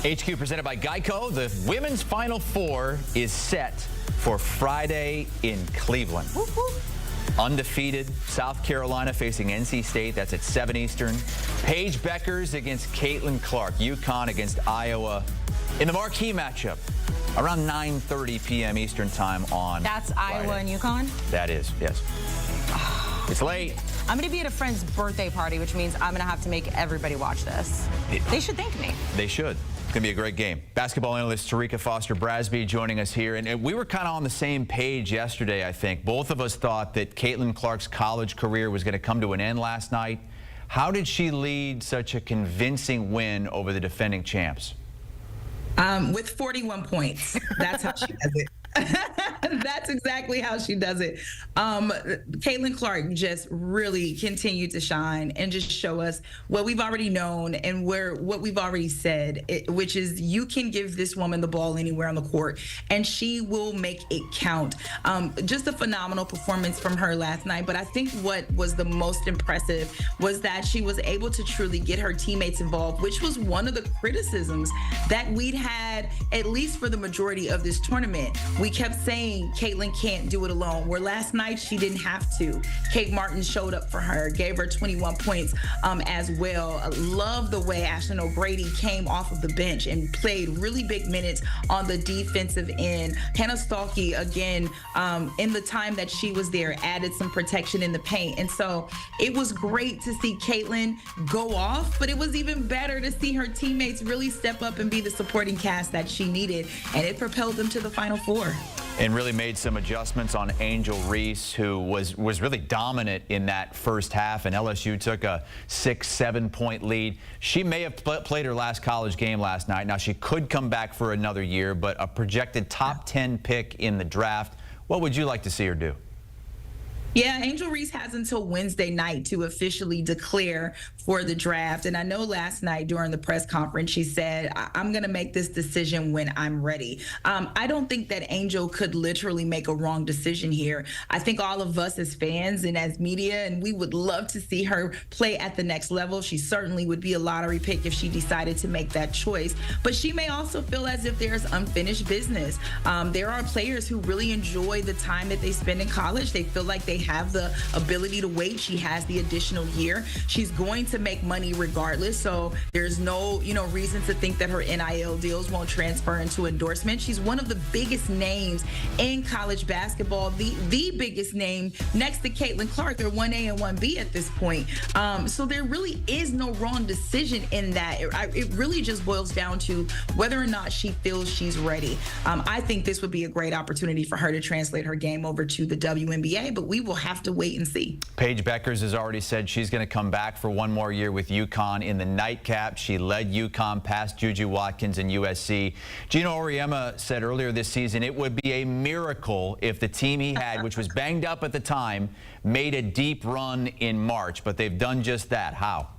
HQ presented by Geico. The women's Final Four is set for Friday in Cleveland. Whoop, whoop. Undefeated South Carolina facing NC State. That's at 7 Eastern. Paige Beckers against Caitlyn Clark. Yukon against Iowa in the marquee matchup around 9:30 p.m. Eastern time on That's Friday. Iowa and Yukon? That is, yes. It's late. I'm going to be at a friend's birthday party, which means I'm going to have to make everybody watch this. They should thank me. They should. It's going to be a great game. Basketball analyst Terrika Foster-Brasby joining us here. And we were kind of on the same page yesterday, I think. Both of us thought that Caitlyn Clark's college career was going to come to an end last night. How did she lead such a convincing win over the defending champs? With 41 points. That's how she does it. That's exactly how she does it. Caitlyn Clark just really continued to shine and just show us what we've already known and what we've already said, which is you can give this woman the ball anywhere on the court and she will make it count. Just a phenomenal performance from her last night. But I think what was the most impressive was that she was able to truly get her teammates involved, which was one of the criticisms that we'd had, at least for the majority of this tournament. We kept saying Caitlyn can't do it alone, where last night she didn't have to. Kate Martin showed up for her, gave her 21 points as well. I love the way Ashlyn O'Grady came off of the bench and played really big minutes on the defensive end. Hannah Stalkey, again, in the time that she was there, added some protection in the paint. And so it was great to see Caitlyn go off, but it was even better to see her teammates really step up and be the supporting cast that she needed. And it propelled them to the Final Four. And really made some adjustments on Angel Reese, who was really dominant in that first half, and LSU took a 6-7 point lead. She may have played her last college game last night. Now, she could come back for another year, but a projected top 10 pick in the draft. What would you like to see her do? Yeah, Angel Reese has until Wednesday night to officially declare for the draft. And I know last night during the press conference, she said, I'm going to make this decision when I'm ready. I don't think that Angel could literally make a wrong decision here. I think all of us as fans and as media, and we would love to see her play at the next level. She certainly would be a lottery pick if she decided to make that choice. But she may also feel as if there's unfinished business. There are players who really enjoy the time that they spend in college. They feel like they have the ability to wait. She has the additional year. She's going to make money regardless. So there's no, reason to think that her NIL deals won't transfer into endorsement. She's one of the biggest names in college basketball, the biggest name next to Caitlyn Clark. They're 1A and 1B at this point. So there really is no wrong decision in that. It really just boils down to whether or not she feels she's ready. I think this would be a great opportunity for her to translate her game over to the WNBA, but we will have to wait and see. Paige Beckers has already said she's going to come back for one more year with Yukon in the nightcap. She led Yukon past Juju Watkins and USC. Gino Auriemma said earlier this season it would be a miracle if the team he had, which was banged up at the time, made a deep run in March, but they've done just that. How?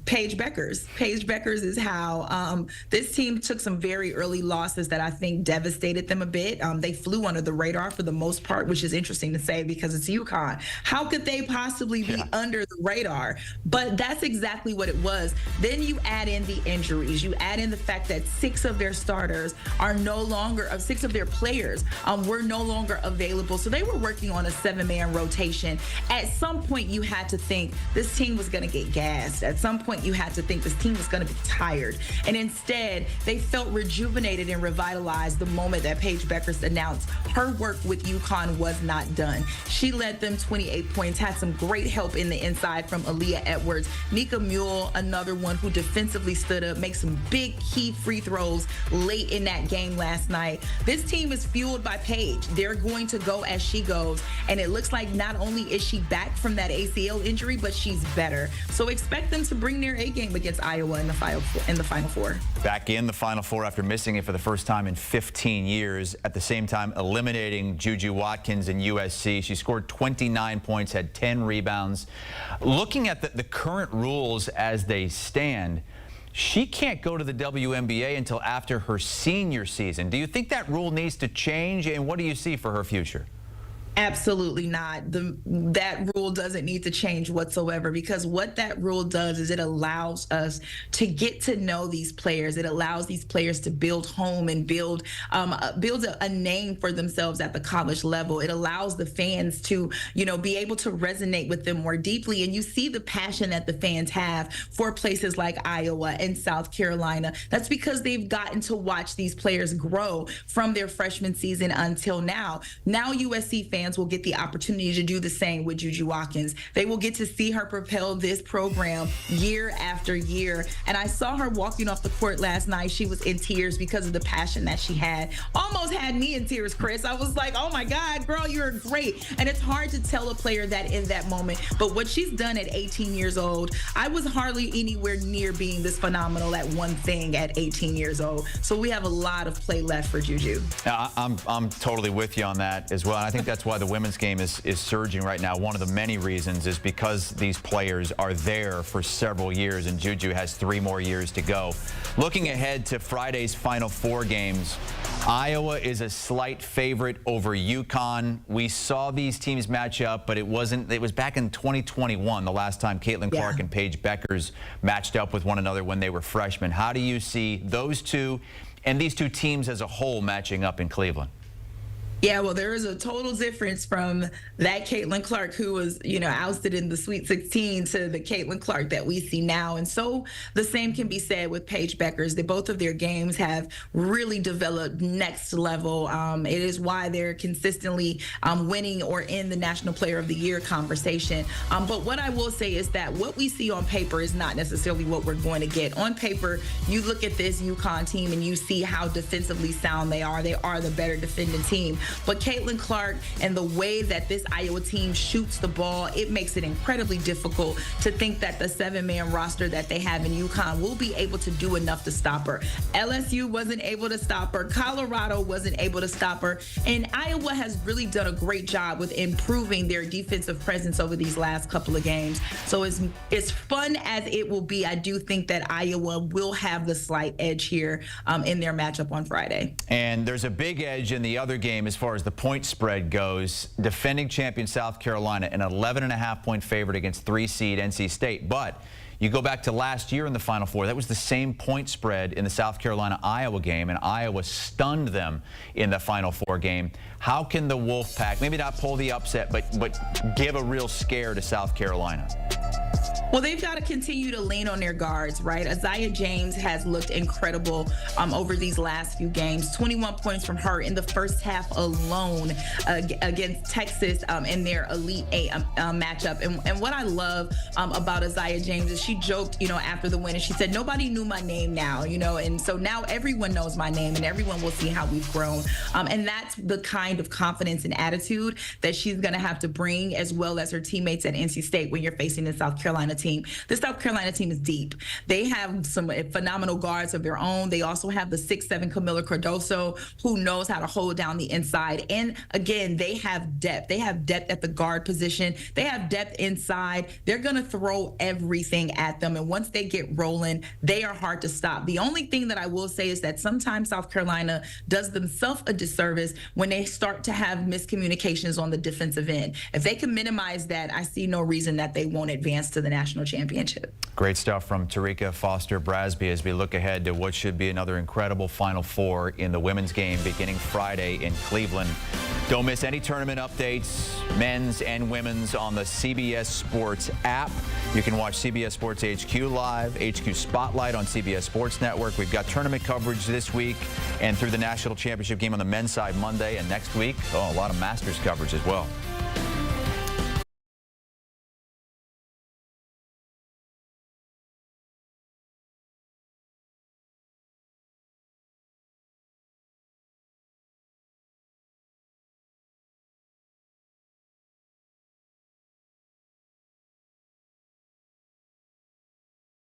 Paige Beckers. Paige Beckers is how this team took some very early losses that I think devastated them a bit. They flew under the radar for the most part, which is interesting to say because it's Yukon. How could they possibly be under the radar? But that's exactly what it was. Then you add in the injuries. You add in the fact that 6 of their starters are no longer, 6 of their players were no longer available. So they were working on a 7-man rotation. At some point, you had to think this team was going to get gassed. At some point, you had to think this team was going to be tired. And instead, they felt rejuvenated and revitalized the moment that Paige Beckers announced her work with Yukon was not done. She led them 28 points, had some great help in the inside from Aaliyah Edwards. Nika Mule, another one who defensively stood up, makes some big key free throws late in that game last night. This team is fueled by Paige. They're going to go as she goes. And it looks like not only is she back from that ACL injury, but she's better. So expect them to bring their A game against Iowa in the Final Four. Back in the Final Four after missing it for the first time in 15 years. At the same time, eliminating Juju Watkins and USC. She scored 29 points, had 10 rebounds. Looking at the current rules as they stand, she can't go to the WNBA until after her senior season. Do you think that rule needs to change, and what do you see for her future? Absolutely not. That rule doesn't need to change whatsoever, because what that rule does is it allows us to get to know these players. It allows these players to build home and build a name for themselves at the college level. It allows the fans to, be able to resonate with them more deeply. And you see the passion that the fans have for places like Iowa and South Carolina. That's because they've gotten to watch these players grow from their freshman season until now. Now USC fans will get the opportunity to do the same with Juju Watkins. They will get to see her propel this program year after year. And I saw her walking off the court last night. She was in tears because of the passion that she had. Almost had me in tears, Chris. I was like, oh my God, girl, you're great. And it's hard to tell a player that in that moment. But what she's done at 18 years old, I was hardly anywhere near being this phenomenal at one thing at 18 years old. So we have a lot of play left for Juju. I'm totally with you on that as well. And I think that's why the women's game is surging right now. One of the many reasons is because these players are there for several years, and Juju has 3 more years to go. Looking ahead to Friday's Final Four games, Iowa is a slight favorite over Yukon. We saw these teams match up, but it was back in 2021, the last time Caitlyn Clark and Paige Beckers matched up with one another when they were freshmen. How do you see those two and these two teams as a whole matching up in Cleveland? Yeah, well, there is a total difference from that Caitlyn Clark who was, ousted in the Sweet 16 to the Caitlyn Clark that we see now. And so the same can be said with Paige Beckers. Both of their games have really developed next level. It is why they're consistently winning or in the National Player of the Year conversation. But what I will say is that what we see on paper is not necessarily what we're going to get. On paper, you look at this Yukon team and you see how defensively sound they are. They are the better defending team. But Caitlyn Clark and the way that this Iowa team shoots the ball, it makes it incredibly difficult to think that the 7-man roster that they have in Yukon will be able to do enough to stop her. LSU wasn't able to stop her. Colorado wasn't able to stop her. And Iowa has really done a great job with improving their defensive presence over these last couple of games. So as fun as it will be, I do think that Iowa will have the slight edge here in their matchup on Friday. And there's a big edge in the other game as far as the point spread goes. Defending champion South Carolina, an 11.5-point favorite against 3-seed NC State. But you go back to last year in the Final Four, that was the same point spread in the South Carolina-Iowa game, and Iowa stunned them in the Final Four game. How can the Wolfpack maybe not pull the upset, but give a real scare to South Carolina? Well, they've got to continue to lean on their guards, right? Isaiah James has looked incredible over these last few games. 21 points from her in the first half alone against Texas in their Elite Eight matchup. And what I love about Isaiah James is she joked, after the win, and she said, nobody knew my name now, and so now everyone knows my name and everyone will see how we've grown. And that's the kind of confidence and attitude that she's going to have to bring, as well as her teammates at NC State when you're facing the South Carolina team. The South Carolina team is deep. They have some phenomenal guards of their own. They also have the 6'7" Camila Cardoso, who knows how to hold down the inside. And again, they have depth. They have depth at the guard position. They have depth inside. They're going to throw everything at them. And once they get rolling, they are hard to stop. The only thing that I will say is that sometimes South Carolina does themselves a disservice when they start to have miscommunications on the defensive end. If they can minimize that, I see no reason that they won't advance to the national championship. Great stuff from Terrika Foster-Brasby as we look ahead to what should be another incredible Final Four in the women's game beginning Friday in Cleveland. Don't miss any tournament updates, men's and women's, on the CBS Sports app. You can watch CBS Sports HQ Live, HQ Spotlight on CBS Sports Network. We've got tournament coverage this week and through the national championship game on the men's side Monday, and next week, a lot of Masters coverage as well.